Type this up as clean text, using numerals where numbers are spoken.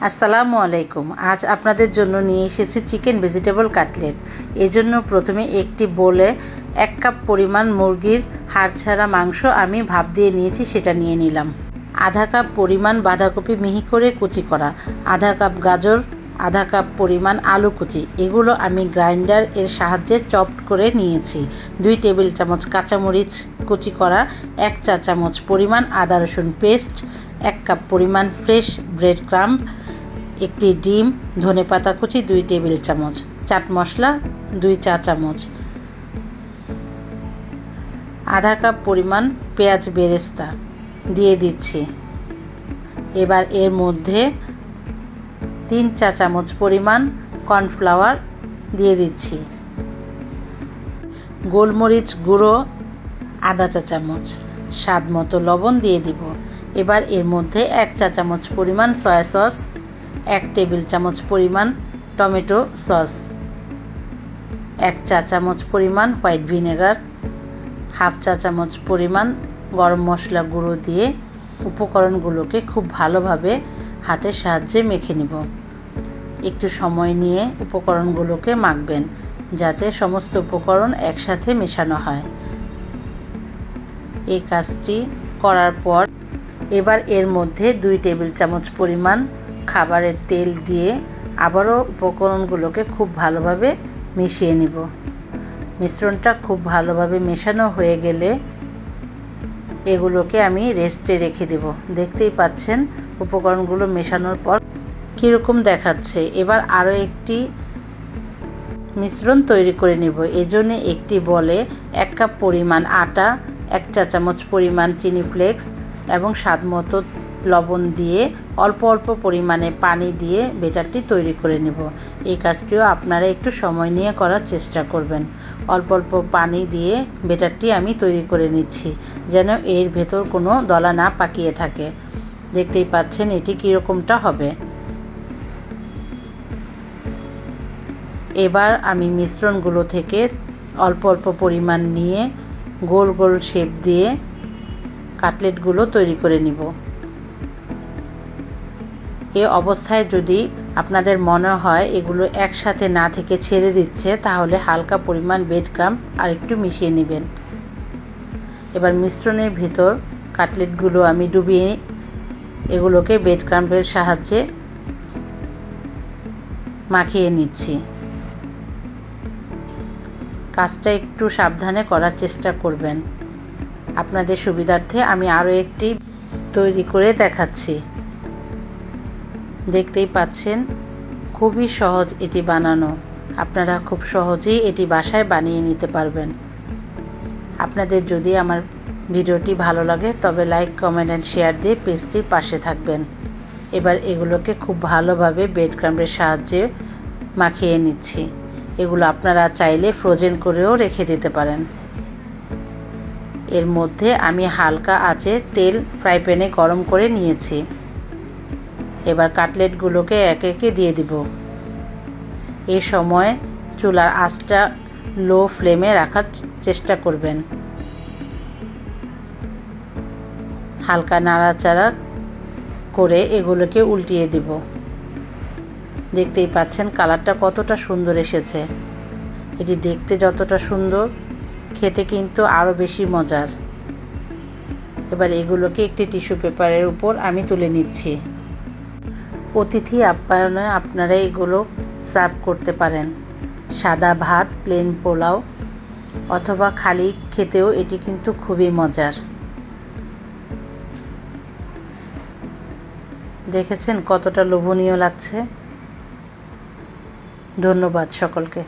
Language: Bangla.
আসসালামু আলাইকুম। আজ আপনাদের জন্য নিয়ে এসেছি চিকেন ভেজিটেবল কাটলেট। এজন্য প্রথমে একটি বোলে 1 কাপ পরিমাণ মুরগির হাড় ছাড়া মাংস আমি ভাপ দিয়ে নিয়েছি, সেটা নিয়ে নিলাম। আধা কাপ পরিমাণ বাঁধাকপি মিহি করে কুচি করা, আধা কাপ গাজর, আধা কাপ পরিমাণ আলু কুচি, এগুলো আমি গ্রাইন্ডার এর সাহায্যে চপড করে নিয়েছি। 2 টেবিল চামচ কাঁচামরিচ কুচি করা, 1 চা চামচ পরিমাণ আদা রসুন পেস্ট, 1 কাপ পরিমাণ ফ্রেশ ব্রেড ক্রাম্ব, একটি ডিম, ধনেপাতা কুচি 2 টেবিল চামচ, চাট মশলা 2 চা চামচ, আধা কাপ পরিমাণ পেঁয়াজ বেরেস্তা দিয়ে দিচ্ছি। এবার এর মধ্যে 3 চা চামচ পরিমাণ কর্নফ্লাওয়ার দিয়ে দিচ্ছি। গোলমরিচ গুঁড়ো আধা চা চামচ, স্বাদ মতো লবণ দিয়ে দিব। এবার এর মধ্যে 1 চা চামচ পরিমাণ সয়া সস, 1 টেবিল চামচ পরিমাণ টমেটো সস, 1 চা চামচ পরিমাণ হোয়াইট ভিনেগার, হাফ চা চামচ পরিমাণ গরম মশলা গুঁড়ো দিয়ে উপকরণগুলোকে খুব ভালোভাবে হাতের সাহায্যে মেখে নিব। একটু সময় নিয়ে উপকরণগুলোকে মাখবেন যাতে সমস্ত উপকরণ একসাথে মেশানো হয়। এই কাজটি করার পর এবার এর মধ্যে 2 টেবিল চামচ পরিমাণ খাবারের তেল দিয়ে আবারও উপকরণগুলোকে খুব ভালোভাবে মিশিয়ে নিব। মিশ্রণটা খুব ভালোভাবে মেশানো হয়ে গেলে এগুলোকে আমি রেস্টে রেখে দেব। দেখতেই পাচ্ছেন উপকরণগুলো মেশানোর পর কীরকম দেখাচ্ছে। এবার আরও একটি মিশ্রণ তৈরি করে নেব। এজন্য একটি বলে 1 কাপ পরিমাণ আটা, 1 চা চামচ পরিমাণ চিনি ফ্লেক্স এবং স্বাদ মতো লবণ দিয়ে অল্প অল্প পরিমাণে পানি দিয়ে ব্যাটারটি তৈরি করে নেব। এই কাজটিও আপনারা একটু সময় নিয়ে করার চেষ্টা করবেন। অল্প অল্প পানি দিয়ে ব্যাটারটি আমি তৈরি করে নিচ্ছি যেন এর ভেতর কোনো দলা না পাকিয়ে থাকে। দেখতেই পাচ্ছেন এটি কীরকমটা হবে। এবার আমি মিশ্রণগুলো থেকে অল্প অল্প পরিমাণ নিয়ে গোল গোল শেপ দিয়ে কাটলেটগুলো তৈরি করে নিব। এই অবস্থায় যদি আপনাদের মনে হয় এগুলো একসাথে না থেকে ছেড়ে দিচ্ছে, তাহলে হালকা পরিমাণ ব্রেড ক্রাম্ব আর একটু মিশিয়ে নেবেন। এবার মিশ্রণের ভিতর কাটলেটগুলো আমি ডুবিয়ে এগুলোকে ব্রেড ক্রাম্বের সাহায্যে মাখিয়ে নিচ্ছি। কাজটা একটু সাবধানে করার চেষ্টা করবেন। আপনাদের সুবিধার্থে আমি আরও একটি তৈরি করে দেখাচ্ছি। দেখতেই পাচ্ছেন খুবই সহজ এটি বানানো। আপনারা খুব সহজেই এটি বাসায় বানিয়ে নিতে পারবেন। আপনাদের যদি আমার ভিডিওটি ভালো লাগে তবে লাইক, কমেন্ট অ্যান্ড শেয়ার দিয়ে পেজটির পাশে থাকবেন। এবার এগুলোকে খুব ভালোভাবে ব্রেড ক্রাম্বের সাহায্যে মাখিয়ে নিচ্ছি। এগুলো আপনারা চাইলে ফ্রোজেন করেও রেখে দিতে পারেন। এর মধ্যে আমি হালকা আঁচে তেল ফ্রাই প্যানে গরম করে নিয়েছি। এবার কাটলেটগুলোকে একে একে দিয়ে দিব। এই সময় চুলার আঁচটা লো ফ্লেমে রাখার চেষ্টা করবেন। হালকা নাড়াচাড়া করে এগুলোকে উল্টিয়ে দিব। দেখতেই পাচ্ছেন কালারটা কতটা সুন্দর এসেছে। এটি দেখতে যতটা সুন্দর, খেতে কিন্তু আরও বেশি মজার। এবার এগুলোকে একটি টিস্যু পেপারের উপর আমি তুলে নিচ্ছি। অতিথি আপ্যায়নে আপনারা এগুলো সার্ভ করতে পারেন। সাদা ভাত, প্লেন পোলাও অথবা খালি খেতেও এটি কিন্তু খুবই মজার। দেখেছেন কতটা লোভনীয় লাগছে। ধন্যবাদ সকলকে।